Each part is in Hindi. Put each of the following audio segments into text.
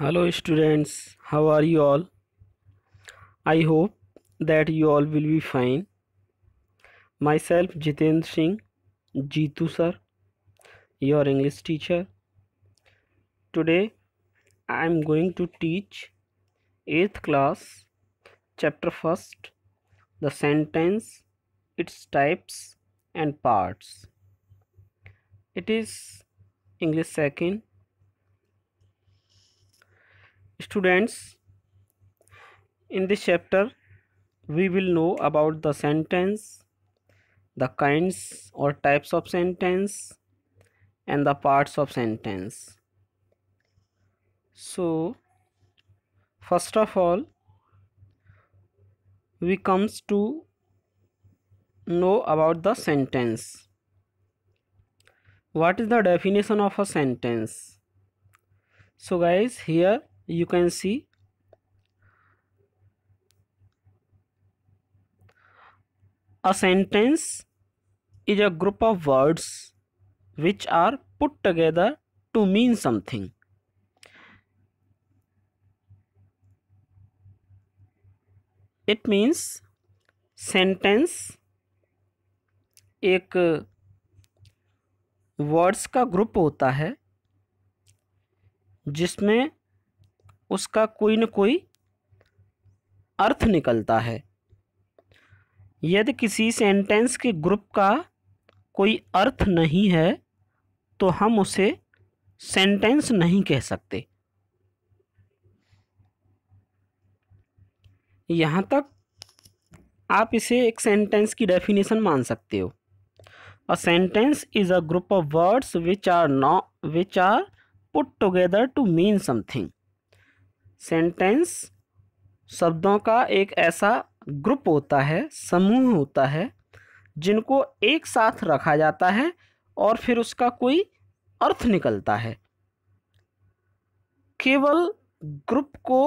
Hello students, how are you all? I hope that you all will be fine. Myself Jitendra Singh, Jeetu sir, your English teacher. Today I am going to teach 8th class, chapter 1st, the sentence, its types and parts. It is English 2nd. Students, in this chapter we will know about the sentence, the kinds or types of sentence, and the parts of sentence. So first of all, we comes to know about the sentence. What is the definition of a sentence? So guys, here you can see a sentence is a group of words which are put together to mean something. It means sentence एक वर्ड्स का ग्रुप होता है जिसमें उसका कोई न कोई अर्थ निकलता है। यदि किसी सेंटेंस के ग्रुप का कोई अर्थ नहीं है तो हम उसे सेंटेंस नहीं कह सकते। यहाँ तक आप इसे एक सेंटेंस की डेफिनेशन मान सकते हो। A sentence is a group of words which are put together to mean something. Sentence शब्दों का एक ऐसा ग्रुप होता है, समूह होता है, जिनको एक साथ रखा जाता है और फिर उसका कोई अर्थ निकलता है। केवल ग्रुप को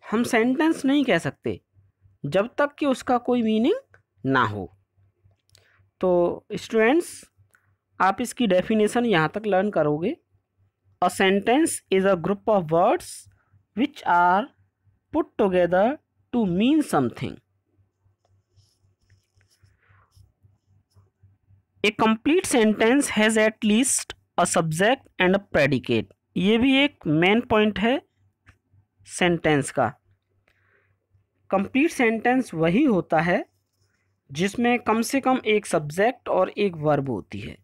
हम सेंटेंस नहीं कह सकते जब तक कि उसका कोई मीनिंग ना हो। तो स्टूडेंट्स, आप इसकी डेफिनेशन यहाँ तक लर्न करोगे। A sentence is a group of words which are put together to mean something. A complete sentence has at least a subject and a predicate. ये भी एक मेन पॉइंट है सेंटेंस का। कंप्लीट सेंटेंस वही होता है जिसमें कम से कम एक सब्जेक्ट और एक वर्ब होती है।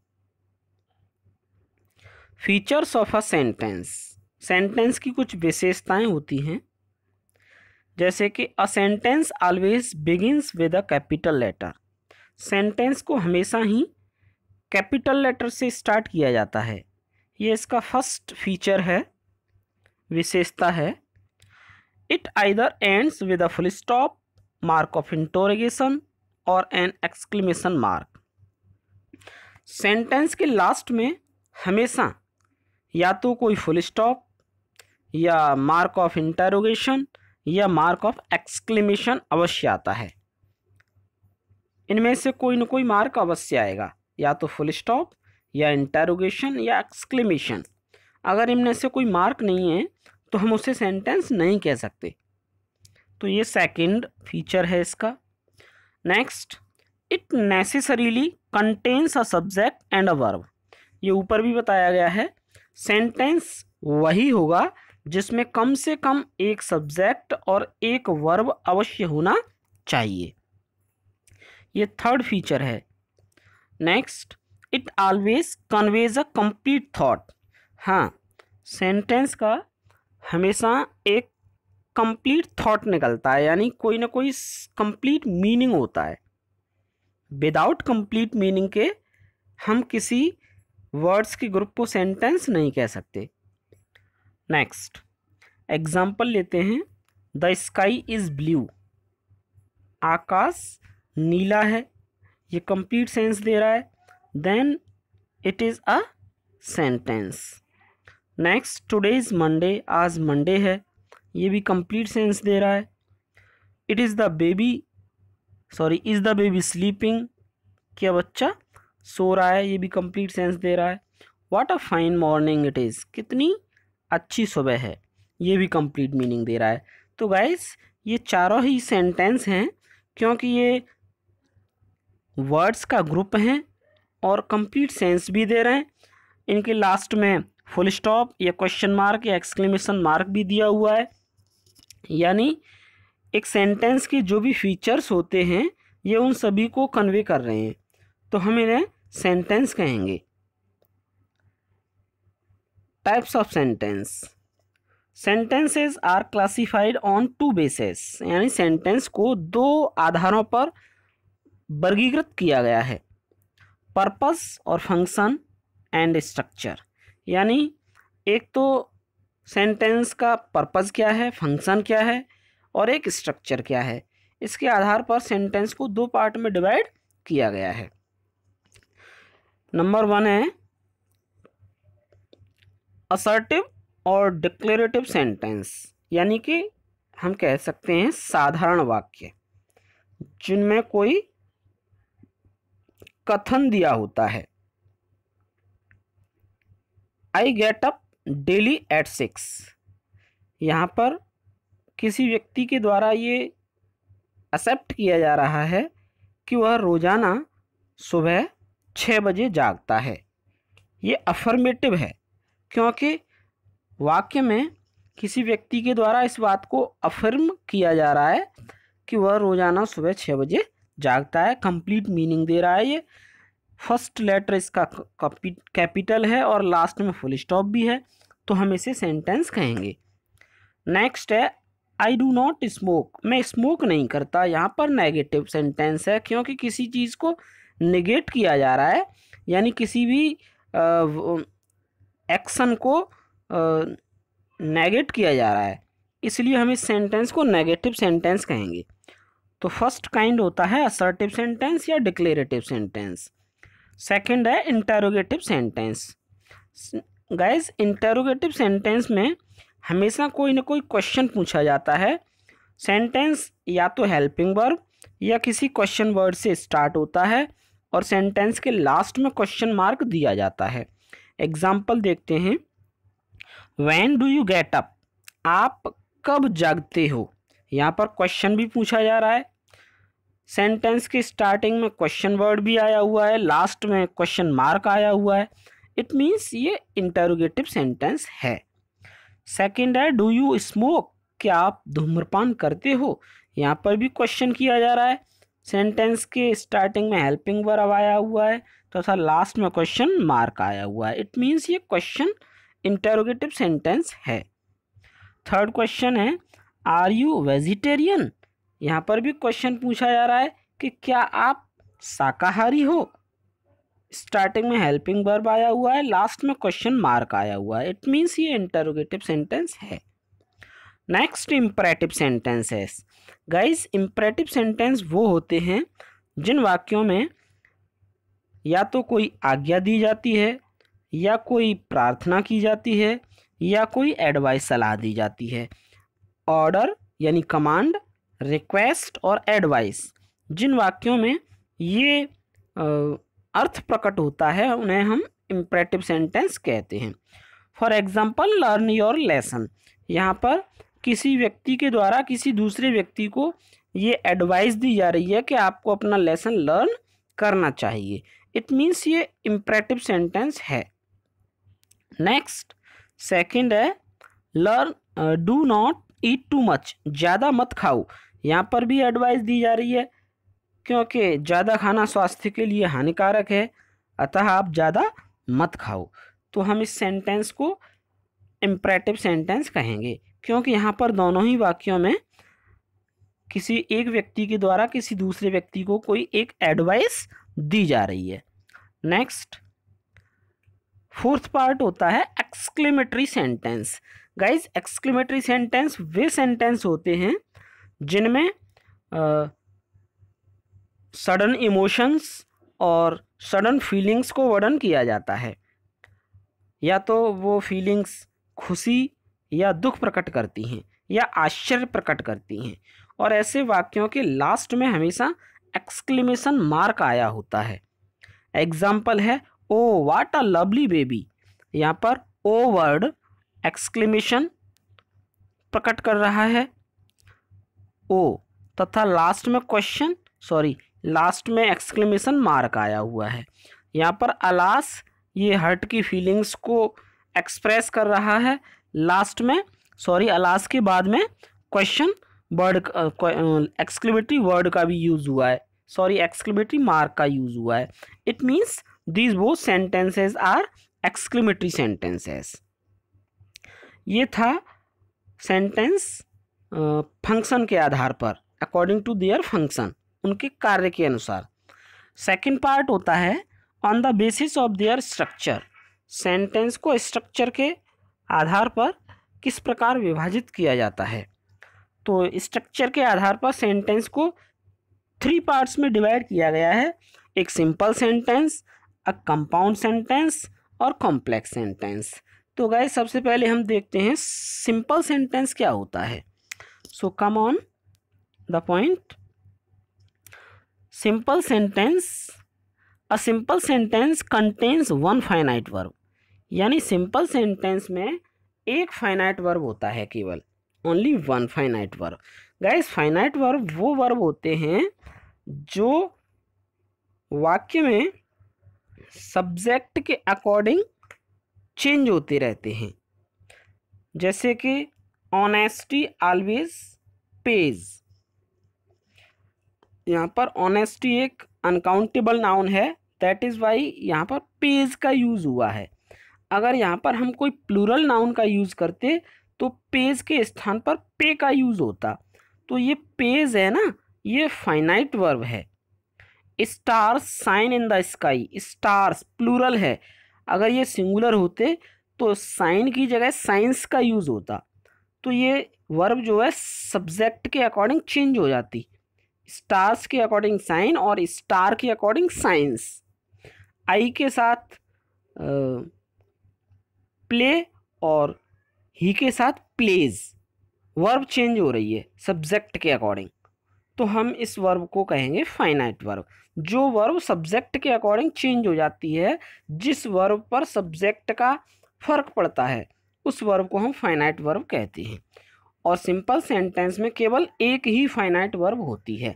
Features of a sentence. Sentence की कुछ विशेषताएं होती हैं, जैसे कि a sentence always begins with a capital letter. Sentence को हमेशा ही कैपिटल लेटर से स्टार्ट किया जाता है। ये इसका फर्स्ट फीचर है, विशेषता है। It either ends with a full stop, mark of interrogation और एन एक्सक्लेमेशन मार्क। सेंटेंस के लास्ट में हमेशा या तो कोई फुल स्टॉप या मार्क ऑफ इंटरोगेशन या मार्क ऑफ एक्सक्लेमेशन अवश्य आता है। इनमें से कोई न कोई मार्क अवश्य आएगा, या तो फुल स्टॉप या इंटरोगेशन या एक्सक्लेमेशन। अगर इनमें से कोई मार्क नहीं है तो हम उसे सेंटेंस नहीं कह सकते। तो ये सेकंड फीचर है इसका। Next, it necessarily contains a subject and a verb. ये ऊपर भी बताया गया है, सेंटेंस वही होगा जिसमें कम से कम एक सब्जेक्ट और एक वर्ब अवश्य होना चाहिए। ये थर्ड फीचर है। Next, it always conveys a complete thought. हाँ, सेंटेंस का हमेशा एक कंप्लीट थॉट निकलता है, यानी कोई ना कोई कंप्लीट मीनिंग होता है। विदाउट कंप्लीट मीनिंग के हम किसी वर्ड्स के ग्रुप को सेंटेंस नहीं कह सकते। नेक्स्ट एग्जाम्पल लेते हैं। The sky is blue. आकाश नीला है, ये कंप्लीट सेंस दे रहा है। Then it is a sentence. Next, today is Monday. आज मंडे है, ये भी कंप्लीट सेंस दे रहा है। It is the baby is the baby sleeping. क्या बच्चा सो रहा है, ये भी कंप्लीट सेंस दे रहा है। What a fine morning it is. कितनी अच्छी सुबह है, ये भी कंप्लीट मीनिंग दे रहा है। तो गाइस ये चारों ही सेंटेंस हैं क्योंकि ये वर्ड्स का ग्रुप हैं और कंप्लीट सेंस भी दे रहे हैं। इनके लास्ट में फुल स्टॉप या क्वेश्चन मार्क या एक्सक्लेमेशन मार्क भी दिया हुआ है। यानी एक सेंटेंस के जो भी फीचर्स होते हैं ये उन सभी को कन्वे कर रहे हैं, तो हम इन्हें सेंटेंस कहेंगे। Types of sentence. Sentences are classified on two basis, यानी सेंटेंस को दो आधारों पर वर्गीकृत किया गया है, पर्पस और फंक्शन एंड स्ट्रक्चर। यानी एक तो सेंटेंस का पर्पस क्या है, फंक्शन क्या है और एक स्ट्रक्चर क्या है, इसके आधार पर सेंटेंस को दो पार्ट में डिवाइड किया गया है। नंबर 1 है असर्टिव और डिक्लेरेटिव सेंटेंस, यानी कि हम कह सकते हैं साधारण वाक्य जिनमें कोई कथन दिया होता है। I get up daily at 6। यहाँ पर किसी व्यक्ति के द्वारा ये एक्सेप्ट किया जा रहा है कि वह रोजाना सुबह 6 बजे जागता है। ये अफर्मेटिव है क्योंकि वाक्य में किसी व्यक्ति के द्वारा इस बात को अफर्म किया जा रहा है कि वह रोजाना सुबह 6 बजे जागता है। कंप्लीट मीनिंग दे रहा है। ये फर्स्ट लेटर इसका कैपिटल है और लास्ट में फुल स्टॉप भी है, तो हम इसे सेंटेंस कहेंगे। नेक्स्ट है आई डू नॉट स्मोक, मैं स्मोक नहीं करता। यहाँ पर नेगेटिव सेंटेंस है क्योंकि किसी चीज़ को निगेट किया जा रहा है, यानी किसी भी एक्शन को नेगेट किया जा रहा है, इसलिए हम इस सेंटेंस को नेगेटिव सेंटेंस कहेंगे। तो फर्स्ट काइंड होता है असर्टिव सेंटेंस या डिक्लेरेटिव सेंटेंस। सेकंड है interrogative sentence. Guys interrogative sentence में हमेशा कोई ना कोई क्वेश्चन पूछा जाता है। सेंटेंस या तो हेल्पिंग वर्ब या किसी क्वेश्चन वर्ड से स्टार्ट होता है और सेंटेंस के लास्ट में क्वेश्चन मार्क दिया जाता है। एग्जाम्पल देखते हैं। When do you get up, आप कब जागते हो। यहाँ पर क्वेश्चन भी पूछा जा रहा है। सेंटेंस के स्टार्टिंग में क्वेश्चन वर्ड भी आया हुआ है, लास्ट में क्वेश्चन मार्क आया हुआ है। इट मीन्स ये इंटरोगेटिव सेंटेंस है। सेकंड है डू यू स्मोक, क्या आप धूम्रपान करते हो। यहाँ पर भी क्वेश्चन किया जा रहा है। सेंटेंस के स्टार्टिंग में हेल्पिंग वर्ब आया हुआ है तथा लास्ट में क्वेश्चन मार्क आया हुआ है। इट मीन्स ये क्वेश्चन इंटरोगेटिव सेंटेंस है। थर्ड क्वेश्चन है आर यू वेजिटेरियन, यहाँ पर भी क्वेश्चन पूछा जा रहा है कि क्या आप शाकाहारी हो। स्टार्टिंग में हेल्पिंग वर्ब आया हुआ है, लास्ट में क्वेश्चन मार्क आया हुआ है। इट मीन्स ये इंटरोगेटिव सेंटेंस है। Next imperative sentences. Guys imperative sentence वो होते हैं जिन वाक्यों में या तो कोई आज्ञा दी जाती है या कोई प्रार्थना की जाती है या कोई एडवाइस सलाह दी जाती है। ऑर्डर यानी कमांड, रिक्वेस्ट और एडवाइस, जिन वाक्यों में ये अर्थ प्रकट होता है उन्हें हम इंपरेटिव सेंटेंस कहते हैं। For example learn your lesson, यहाँ पर किसी व्यक्ति के द्वारा किसी दूसरे व्यक्ति को ये एडवाइस दी जा रही है कि आपको अपना लेसन लर्न करना चाहिए। इट मीन्स ये इंपरेटिव सेंटेंस है। नेक्स्ट सेकंड है learn do not eat too much, ज़्यादा मत खाओ। यहाँ पर भी एडवाइस दी जा रही है क्योंकि ज़्यादा खाना स्वास्थ्य के लिए हानिकारक है, अतः आप ज़्यादा मत खाओ। तो हम इस सेंटेंस को इंपरेटिव सेंटेंस कहेंगे क्योंकि यहाँ पर दोनों ही वाक्यों में किसी एक व्यक्ति के द्वारा किसी दूसरे व्यक्ति को कोई एक एडवाइस दी जा रही है। नेक्स्ट फोर्थ पार्ट होता है exclamatory sentence. Guys exclamatory sentence वे सेंटेंस होते हैं जिनमें सडन इमोशंस और सडन फीलिंग्स को वर्णन किया जाता है, या तो वो फीलिंग्स खुशी या दुख प्रकट करती हैं या आश्चर्य प्रकट करती हैं, और ऐसे वाक्यों के लास्ट में हमेशा एक्सक्लेमेशन मार्क आया होता है। एग्जाम्पल है oh what a lovely baby, यहाँ पर ओ वर्ड एक्सक्लेमेशन प्रकट कर रहा है, ओ, तथा लास्ट में एक्सक्लेमेशन मार्क आया हुआ है। यहाँ पर अलास ये हर्ट की फीलिंग्स को एक्सप्रेस कर रहा है। लास्ट में अलास के बाद में क्वेश्चन वर्ड एक्सक्लेमेटरी वर्ड का भी यूज हुआ है, एक्सक्लेमेटरी मार्क का यूज हुआ है। It means these both sentences are exclamatory sentences. ये था सेंटेंस फंक्शन के आधार पर, अकॉर्डिंग टू देयर फंक्शन, उनके कार्य के अनुसार। सेकंड पार्ट होता है on the basis of their structure. Sentence को स्ट्रक्चर के आधार पर किस प्रकार विभाजित किया जाता है। तो स्ट्रक्चर के आधार पर सेंटेंस को 3 पार्ट्स में डिवाइड किया गया है। एक simple sentence, a compound sentence और कॉम्प्लेक्स सेंटेंस। तो गाइस सबसे पहले हम देखते हैं सिंपल सेंटेंस क्या होता है। So come on the point. Simple sentence, a simple sentence contains one finite verb. यानी सिंपल सेंटेंस में एक फाइनाइट वर्ब होता है, केवल only one finite verb. Guys finite verb वो वर्ब होते हैं जो वाक्य में सब्जेक्ट के अकॉर्डिंग चेंज होते रहते हैं। जैसे कि ऑनेस्टी ऑलवेज पेज। यहाँ पर ऑनेस्टी एक अनकाउंटेबल नाउन है, दैट इज वाई यहाँ पर पेज का यूज हुआ है। अगर यहाँ पर हम कोई प्लूरल नाउन का यूज करते तो पेज के स्थान पर पे का यूज होता। तो ये पेज है ना, ये फाइनाइट वर्ब है। Stars shine in the sky, stars plural है, अगर ये सिंगुलर होते तो साइन की जगह साइंस का यूज होता। तो ये वर्ब जो है सब्जेक्ट के अकॉर्डिंग चेंज हो जाती, स्टार्स के अकॉर्डिंग साइन और स्टार के अकॉर्डिंग साइंस। आई के साथ प्ले और ही के साथ प्लेज, वर्ब चेंज हो रही है सब्जेक्ट के अकॉर्डिंग, तो हम इस वर्ब को कहेंगे फाइनाइट वर्ब। जो वर्ब सब्जेक्ट के अकॉर्डिंग चेंज हो जाती है, जिस वर्ब पर सब्जेक्ट का फर्क पड़ता है, उस वर्ब को हम फाइनाइट वर्ब कहते हैं। और सिंपल सेंटेंस में केवल एक ही फाइनाइट वर्ब होती है।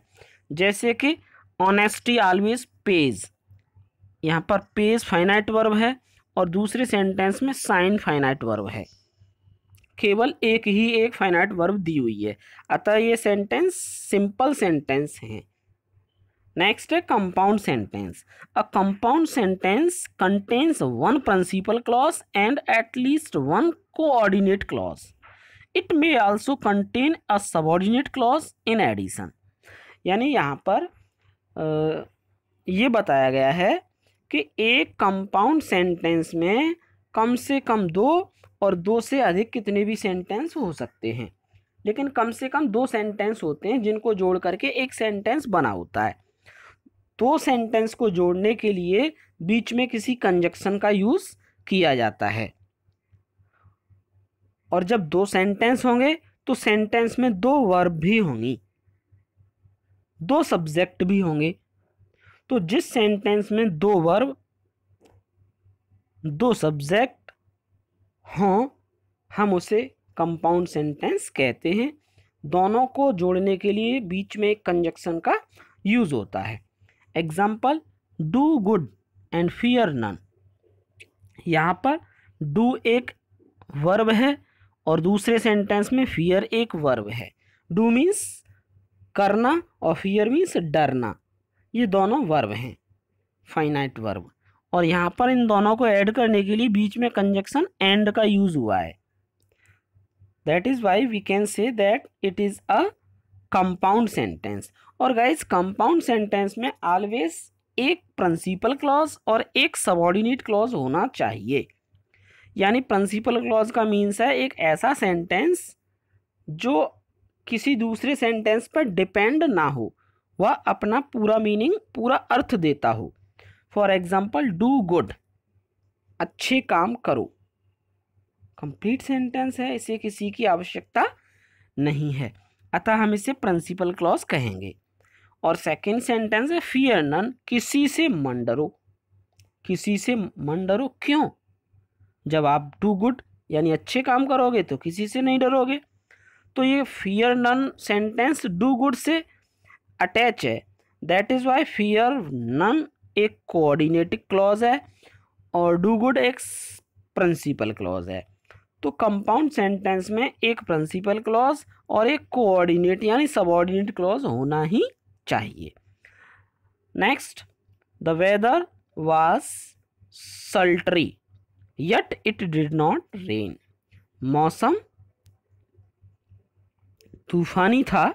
जैसे कि ऑनेस्टी ऑलवेज पेज, यहाँ पर पेज फाइनाइट वर्ब है और दूसरे सेंटेंस में साइन फाइनाइट वर्ब है। केवल एक फाइनाइट वर्ब दी हुई है, अतः ये सेंटेंस सिंपल सेंटेंस है। नेक्स्ट है compound sentence. A compound sentence contains one principal clause and at least one coordinate clause. It may also contain a subordinate clause in addition. यानी यहाँ पर ये बताया गया है कि एक कंपाउंड सेंटेंस में कम से कम 2 और 2 से अधिक कितने भी सेंटेंस हो सकते हैं, लेकिन कम से कम 2 सेंटेंस होते हैं जिनको जोड़ करके एक सेंटेंस बना होता है। 2 सेंटेंस को जोड़ने के लिए बीच में किसी कंजक्शन का यूज किया जाता है। और जब 2 सेंटेंस होंगे तो सेंटेंस में 2 वर्ब भी होंगी, 2 सब्जेक्ट भी होंगे। तो जिस सेंटेंस में 2 वर्ब 2 सब्जेक्ट हों, हम उसे कंपाउंड सेंटेंस कहते हैं। दोनों को जोड़ने के लिए बीच में एक कंजक्शन का यूज होता है। Example, do good and fear none. यहाँ पर डू एक वर्ब है और दूसरे सेंटेंस में फियर एक वर्ब है। डू मीन्स करना और फियर मीन्स डरना, ये दोनों वर्ब हैं, फाइनाइट वर्ब। और यहाँ पर इन दोनों को ऐड करने के लिए बीच में कंजक्शन एंड का यूज हुआ है। That is why we can say that it is a compound sentence. और गाइस कंपाउंड सेंटेंस में ऑलवेज एक प्रिंसिपल क्लॉज और एक सबऑर्डिनेट क्लॉज होना चाहिए। यानी प्रिंसिपल क्लॉज का मीन्स है एक ऐसा सेंटेंस जो किसी दूसरे सेंटेंस पर डिपेंड ना हो, वह अपना पूरा मीनिंग, पूरा अर्थ देता हो। फॉर एग्जाम्पल, डू गुड, अच्छे काम करो, कंप्लीट सेंटेंस है, इसे किसी की आवश्यकता नहीं है, अतः हम इसे प्रिंसिपल क्लॉज कहेंगे। और सेकंड सेंटेंस है फियर नन, किसी से मन डरो। किसी से मन डरो क्यों? जब आप डू गुड यानी अच्छे काम करोगे तो किसी से नहीं डरोगे। तो ये fear none sentence do good से अटैच है, that is why fear none एक कोऑर्डिनेटिंग क्लॉज है और डू गुड एक प्रिंसिपल क्लॉज है। तो कंपाउंड सेंटेंस में एक प्रिंसिपल क्लॉज और एक कोऑर्डिनेट यानी सबऑर्डिनेट क्लॉज होना ही चाहिए। Next, the weather was sultry yet it did not rain। मौसम तूफानी था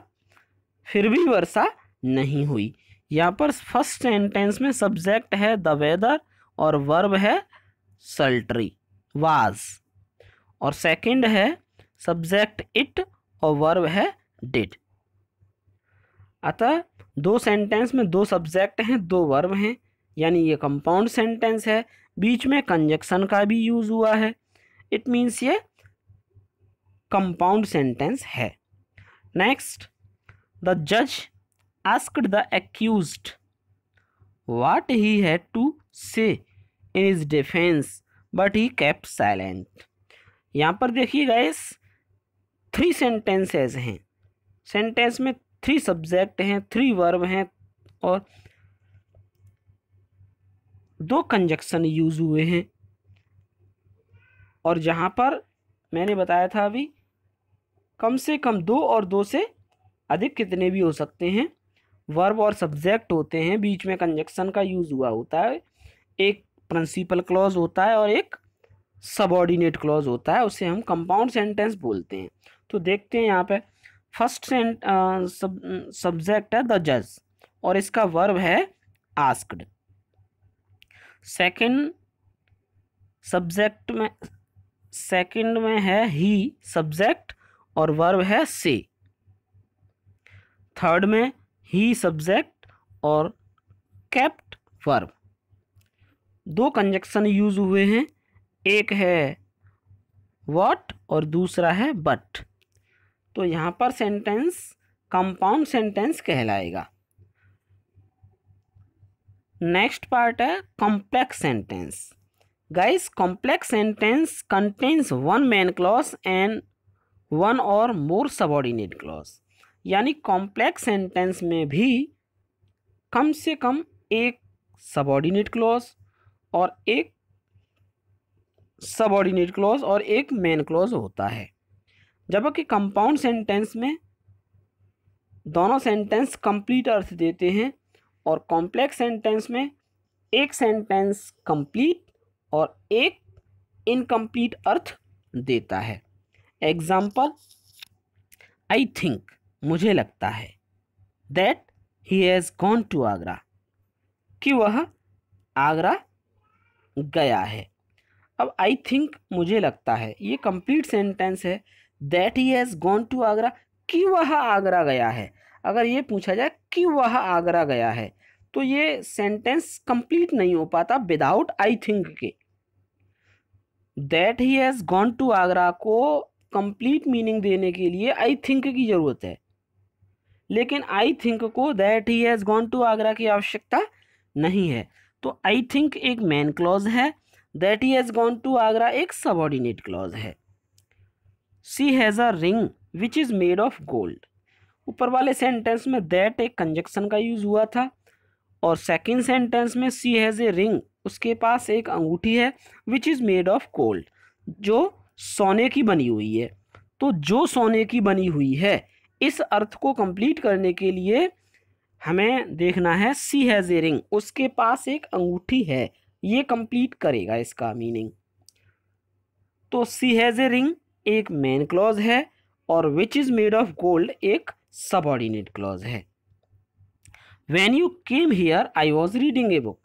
फिर भी वर्षा नहीं हुई। यहाँ पर फर्स्ट सेंटेंस में सब्जेक्ट है द वेदर और वर्ब है सल्ट्री वाज, और सेकंड है सब्जेक्ट इट और वर्ब है डिड। अतः दो सेंटेंस में दो सब्जेक्ट हैं दो वर्ब हैं, यानी ये कंपाउंड सेंटेंस है। बीच में कंजक्शन का भी यूज हुआ है, इट मीन्स ये कंपाउंड सेंटेंस है। नेक्स्ट, द जज asked the accused what he had to say in his defence but he kept silent. यहाँ पर देखिए गाइस, 3 सेंटेंसेस हैं। सेंटेंस में 3 सब्जेक्ट हैं, 3 वर्ब हैं और 2 कंजक्शन यूज हुए हैं। और जहाँ पर मैंने बताया था अभी कम से कम 2 और 2 से अधिक कितने भी हो सकते हैं, वर्ब और सब्जेक्ट होते हैं, बीच में कंजक्शन का यूज हुआ होता है, एक प्रिंसिपल क्लॉज होता है और एक सबऑर्डिनेट क्लॉज होता है, उसे हम कंपाउंड सेंटेंस बोलते हैं। तो देखते हैं यहाँ पे फर्स्ट सब्जेक्ट है द जज और इसका वर्ब है आस्क्ड। सेकंड में है ही सब्जेक्ट और वर्ब है से। थर्ड में ही सब्जेक्ट और केप्ट वर्ब। 2 कंजक्शन यूज हुए हैं, एक है व्हाट और दूसरा है बट। तो यहाँ पर सेंटेंस कंपाउंड सेंटेंस कहलाएगा। नेक्स्ट पार्ट है complex sentence. Guys, complex sentence contains one main clause and one और मोर सबऑर्डिनेट क्लॉज। यानी कॉम्प्लेक्स सेंटेंस में भी कम से कम एक सबऑर्डिनेट क्लॉज और एक सबऑर्डिनेट क्लॉज और एक मेन क्लॉज होता है, जबकि कंपाउंड सेंटेंस में दोनों सेंटेंस कंप्लीट अर्थ देते हैं और कॉम्प्लेक्स सेंटेंस में एक सेंटेंस कंप्लीट और एक इनकम्प्लीट अर्थ देता है। एग्जाम्पल, आई थिंक मुझे लगता है, that he has gone to Agra कि वह आगरा गया है। अब आई थिंक मुझे लगता है ये कंप्लीट सेंटेंस है, that he has gone to Agra कि वह आगरा गया है। अगर ये पूछा जाए कि वह आगरा गया है तो ये सेंटेंस कंप्लीट नहीं हो पाता विदाउट आई थिंक के। That he has gone to Agra को कंप्लीट मीनिंग देने के लिए आई थिंक की ज़रूरत है, लेकिन आई थिंक को that he has gone to Agra की आवश्यकता नहीं है। तो आई थिंक एक मेन क्लॉज है, that he has gone to Agra एक सबऑर्डिनेट क्लॉज है। She has a ring which is made of gold. ऊपर वाले सेंटेंस में दैट एक कंजक्शन का यूज हुआ था और सेकंड सेंटेंस में शी हैज़ ए रिंग, उसके पास एक अंगूठी है विच इज़ मेड ऑफ गोल्ड, जो सोने की बनी हुई है। तो जो सोने की बनी हुई है, इस अर्थ को कंप्लीट करने के लिए हमें देखना है शी हैज़ ए रिंग, उसके पास एक अंगूठी है, ये कंप्लीट करेगा इसका मीनिंग। तो शी हैज़ ए रिंग एक मेन क्लॉज है और विच इज़ मेड ऑफ गोल्ड एक सबऑर्डिनेट क्लॉज है। When you came here I was reading a book.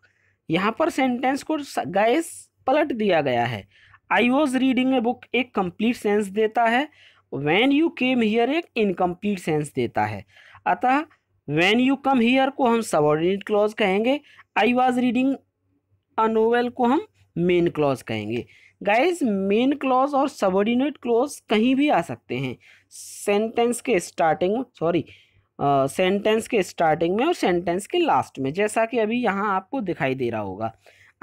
यहाँ पर सेंटेंस को गाइस पलट दिया गया है। I was reading a book एक कंप्लीट सेंस देता है, व्हेन यू केम हियर एक इनकम्प्लीट सेंस देता है। अतः व्हेन यू कम हियर को हम सबऑर्डिनेट क्लॉज कहेंगे, आई वॉज रीडिंग अ नोवेल को हम मेन क्लॉज कहेंगे। गाइस, मेन क्लॉज और सबऑर्डिनेट क्लॉज कहीं भी आ सकते हैं, सेंटेंस के स्टार्टिंग में और सेंटेंस के लास्ट में, जैसा कि अभी यहाँ आपको दिखाई दे रहा होगा।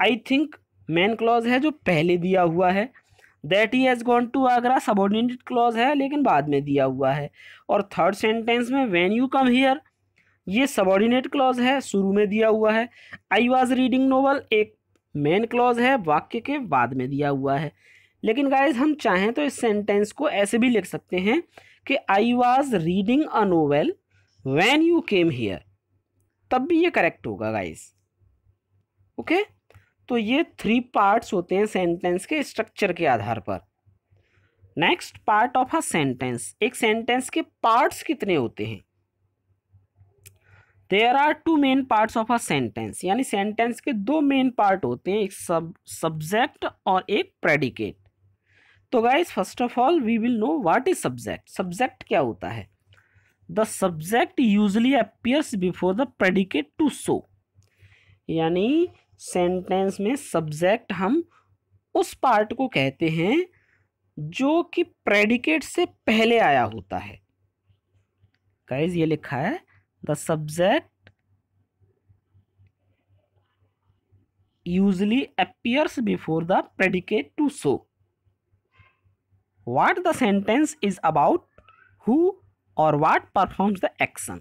आई थिंक मेन क्लॉज है जो पहले दिया हुआ है, that he has gone to Agra subordinate clause है लेकिन बाद में दिया हुआ है। और थर्ड सेंटेंस में व्हेन यू कम हियर, ये सबऑर्डिनेट क्लॉज है, शुरू में दिया हुआ है। आई वॉज रीडिंग नोवेल एक मेन क्लॉज है, वाक्य के बाद में दिया हुआ है। लेकिन गाइज हम चाहें तो इस सेंटेंस को ऐसे भी लिख सकते हैं कि आई was reading a novel when you came here, तब भी ये करेक्ट होगा गाइज। ओके, तो ये 3 पार्ट्स होते हैं सेंटेंस के स्ट्रक्चर के आधार पर। Next, part of a sentence. एक सेंटेंस के पार्ट्स कितने होते हैं? There are 2 main parts of a sentence, यानी सेंटेंस के 2 मेन पार्ट होते हैं, एक सब्जेक्ट और एक प्रेडिकेट। तो guys first of all we will know what is subject. Subject क्या होता है? The subject usually appears before the predicate to show, यानी सेंटेंस में सब्जेक्ट हम उस पार्ट को कहते हैं जो कि प्रेडिकेट से पहले आया होता है। गाइज ये लिखा है the subject usually appears before the predicate to show what the sentence is about, who और what performs the action।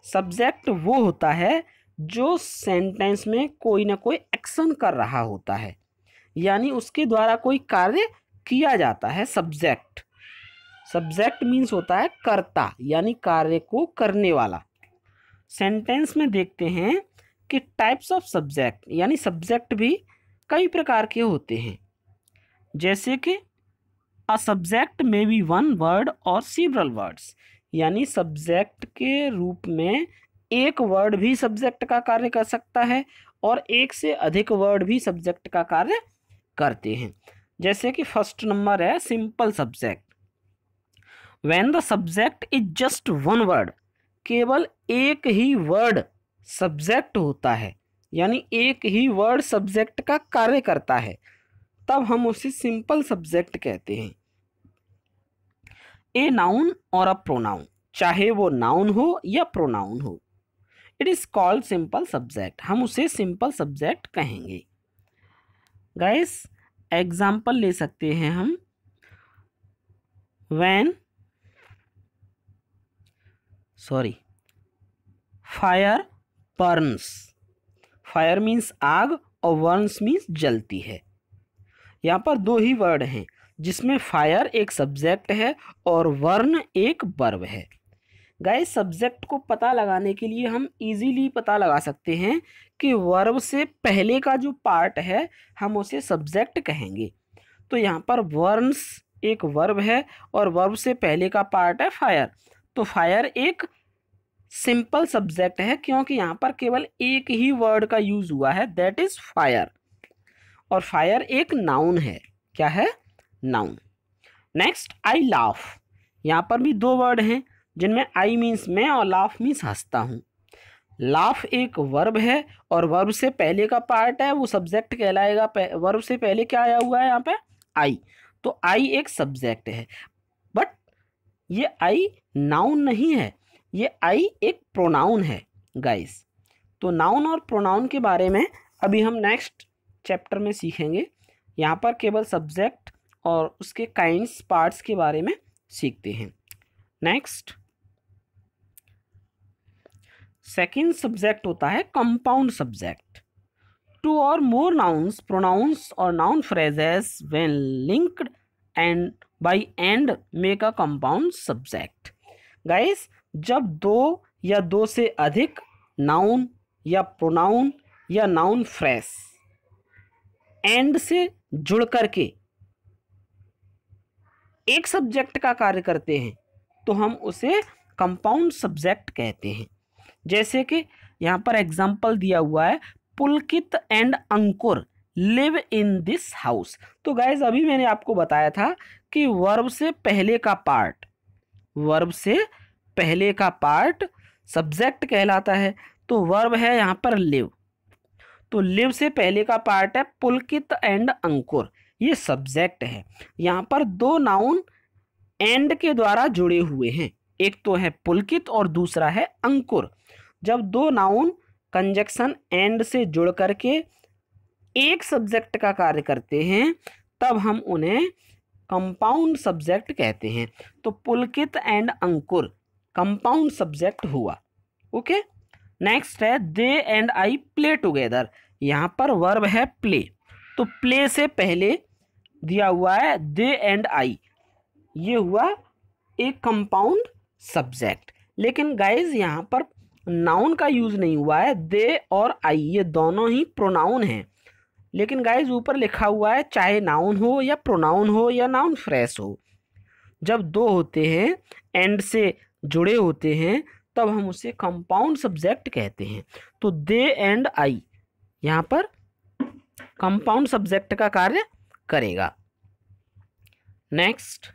Subject वो होता है जो सेंटेंस में कोई ना कोई एक्शन कर रहा होता है, यानी उसके द्वारा कोई कार्य किया जाता है। सब्जेक्ट मीन्स होता है कर्ता, यानी कार्य को करने वाला। सेंटेंस में देखते हैं कि टाइप्स ऑफ सब्जेक्ट, यानी सब्जेक्ट भी कई प्रकार के होते हैं, जैसे कि a subject may be 1 word और several वर्ड्स, यानी सब्जेक्ट के रूप में एक वर्ड भी सब्जेक्ट का कार्य कर सकता है और एक से अधिक वर्ड भी सब्जेक्ट का कार्य करते हैं। जैसे कि फर्स्ट नंबर है simple subject. When the subject is just 1 word, केवल एक ही वर्ड सब्जेक्ट होता है, यानी एक ही वर्ड सब्जेक्ट का कार्य करता है, तब हम उसे सिंपल सब्जेक्ट कहते हैं। ए नाउन और अ प्रोनाउन, चाहे वो नाउन हो या प्रोनाउन हो, it is called simple subject, हम उसे सिंपल सब्जेक्ट कहेंगे। गाइस एग्जाम्पल ले सकते हैं हम। फायर बर्न्स, फायर मीन्स आग और बर्न्स मीन्स जलती है। यहाँ पर 2 ही वर्ड हैं जिसमें फायर एक सब्जेक्ट है और वर्न एक वर्ब है। गाइस सब्जेक्ट को पता लगाने के लिए हम इजीली पता लगा सकते हैं कि वर्ब से पहले का जो पार्ट है हम उसे सब्जेक्ट कहेंगे। तो यहाँ पर वर्न्स एक वर्ब है और वर्ब से पहले का पार्ट है फायर, तो फायर एक सिंपल सब्जेक्ट है क्योंकि यहाँ पर केवल एक ही वर्ड का यूज हुआ है, दैट इज फायर। और फायर एक नाउन है। क्या है? नाउन। नेक्स्ट, आई लाफ। यहाँ पर भी 2 वर्ड हैं जिनमें आई मीन्स मैं और लाफ मीन्स हंसता हूँ। लाफ एक वर्ब है और वर्ब से पहले का पार्ट है वो सब्जेक्ट कहलाएगा। वर्ब से पहले क्या आया हुआ है यहाँ पे? आई। तो आई एक सब्जेक्ट है, बट ये आई नाउन नहीं है, ये आई एक प्रोनाउन है गाइस। तो नाउन और प्रोनाउन के बारे में अभी हम नेक्स्ट चैप्टर में सीखेंगे। यहाँ पर केवल सब्जेक्ट और उसके काइंड्स पार्ट्स के बारे में सीखते हैं। नेक्स्ट, सेकंड सब्जेक्ट होता है compound subject. 2 or more nouns, pronouns or noun phrases when linked and by and make a compound subject. Guys जब 2 या 2 से अधिक नाउन या प्रोनाउन या नाउन फ्रेज एंड से जुड़ करके एक सब्जेक्ट का कार्य करते हैं तो हम उसे कंपाउंड सब्जेक्ट कहते हैं। जैसे कि यहाँ पर एग्जाम्पल दिया हुआ है, Pulkit and Ankur live in this house. तो गाइज अभी मैंने आपको बताया था कि वर्ब से पहले का पार्ट सब्जेक्ट कहलाता है। तो वर्ब है यहाँ पर लिव, तो लिव से पहले का पार्ट है पुलकित एंड अंकुर, ये सब्जेक्ट है। यहाँ पर 2 नाउन एंड के द्वारा जुड़े हुए हैं, एक तो है पुलकित और दूसरा है अंकुर। जब 2 नाउन कंजक्शन एंड से जुड़ करके एक सब्जेक्ट का कार्य करते हैं तब हम उन्हें कंपाउंड सब्जेक्ट कहते हैं। तो पुलकित एंड अंकुर कंपाउंड सब्जेक्ट हुआ। ओके, नेक्स्ट है दे एंड आई प्ले टुगेदर। यहाँ पर वर्ब है प्ले, तो प्ले से पहले दिया हुआ है दे एंड आई, ये हुआ एक कंपाउंड सब्जेक्ट। लेकिन गाइज यहाँ पर नाउन का यूज नहीं हुआ है, दे और आई ये दोनों ही प्रोनाउन हैं। लेकिन गाइज ऊपर लिखा हुआ है चाहे नाउन हो या प्रोनाउन हो या नाउन फ्रेश हो, जब दो होते हैं एंड से जुड़े होते हैं तब हम उसे कंपाउंड सब्जेक्ट कहते हैं। तो दे एंड आई यहाँ पर कंपाउंड सब्जेक्ट का कार्य करेगा। Next,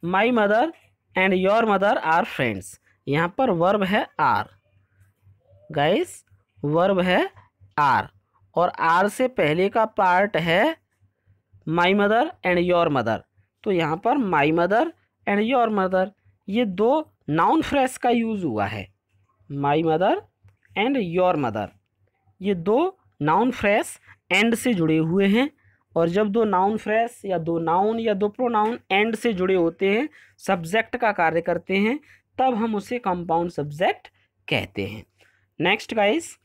my mother and your mother are friends. यहाँ पर वर्ब है आर, गाइस वर्ब है आर, और आर से पहले का पार्ट है my mother and your mother. तो यहाँ पर my mother and your mother ये दो नाउन फ्रेश का यूज़ हुआ है। My mother and your mother ये दो नाउन फ्रेश एंड से जुड़े हुए हैं, और जब दो नाउन फ्रेश या दो नाउन या दो प्रोनाउन एंड से जुड़े होते हैं, सब्जेक्ट का कार्य करते हैं, तब हम उसे कंपाउंड सब्जेक्ट कहते हैं। नेक्स्ट गाइस,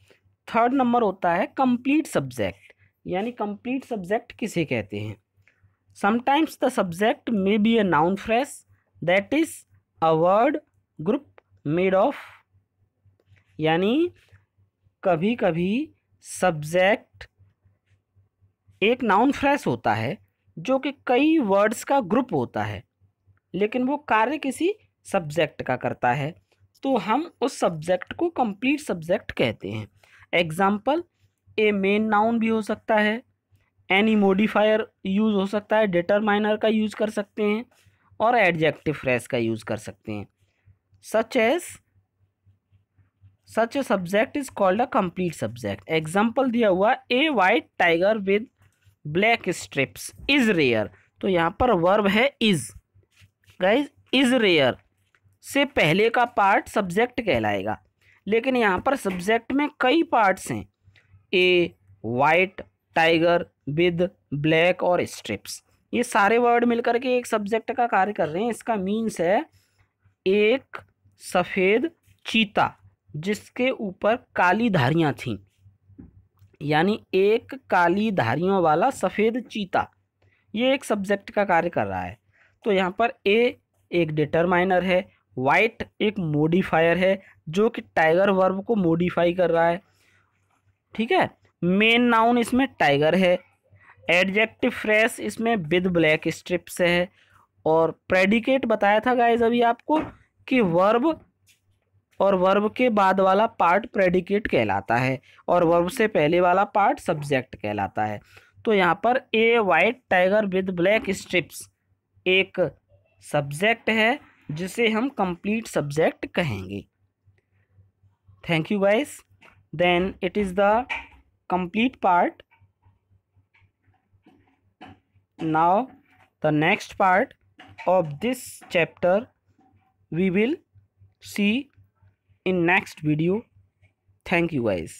थर्ड नंबर होता है कंप्लीट सब्जेक्ट, यानी कंप्लीट सब्जेक्ट किसे कहते हैं। Sometimes the subject may be a noun fresh that is a word group made of, यानी कभी कभी सब्जेक्ट एक नाउन फ्रेश होता है जो कि कई वर्ड्स का ग्रुप होता है, लेकिन वो कार्य किसी सब्जेक्ट का करता है, तो हम उस सब्जेक्ट को कंप्लीट सब्जेक्ट कहते हैं। एग्जाम्पल, ए मेन नाउन भी हो सकता है, एनी मोडिफायर यूज़ हो सकता है, डिटरमाइनर का यूज़ कर सकते हैं, और एडजेक्टिव फ्रेज का यूज़ कर सकते हैं। Such a subject is called a complete subject. Example दिया हुआ a white tiger with black stripes is rare. तो यहाँ पर वर्ब है इज, गाइज इज रेयर से पहले का पार्ट सब्जेक्ट कहलाएगा, लेकिन यहाँ पर सब्जेक्ट में कई पार्ट्स हैं, ए वाइट टाइगर विद ब्लैक और स्ट्रिप्स, ये सारे वर्ड मिलकर के एक सब्जेक्ट का कार्य कर रहे हैं। इसका मीन्स है एक सफ़ेद चीता जिसके ऊपर काली धारियाँ थीं, यानी एक काली धारियों वाला सफ़ेद चीता, ये एक सब्जेक्ट का कार्य कर रहा है। तो यहाँ पर ए एक डिटरमाइनर है, वाइट एक मॉडिफायर है जो कि टाइगर वर्ब को मॉडिफाई कर रहा है, ठीक है। मेन नाउन इसमें टाइगर है, एडजेक्टिव फ्रेश इसमें विद ब्लैक स्ट्रिप्स है, और प्रेडिकेट बताया था गाइज अभी आपको कि वर्ब और वर्ब के बाद वाला पार्ट प्रेडिकेट कहलाता है और वर्ब से पहले वाला पार्ट सब्जेक्ट कहलाता है। तो यहाँ पर a white tiger with black stripes एक सब्जेक्ट है जिसे हम कंप्लीट सब्जेक्ट कहेंगे। Thank you guys, then it is the complete part. Now the next part of this chapter we will see in next video. Thank you guys.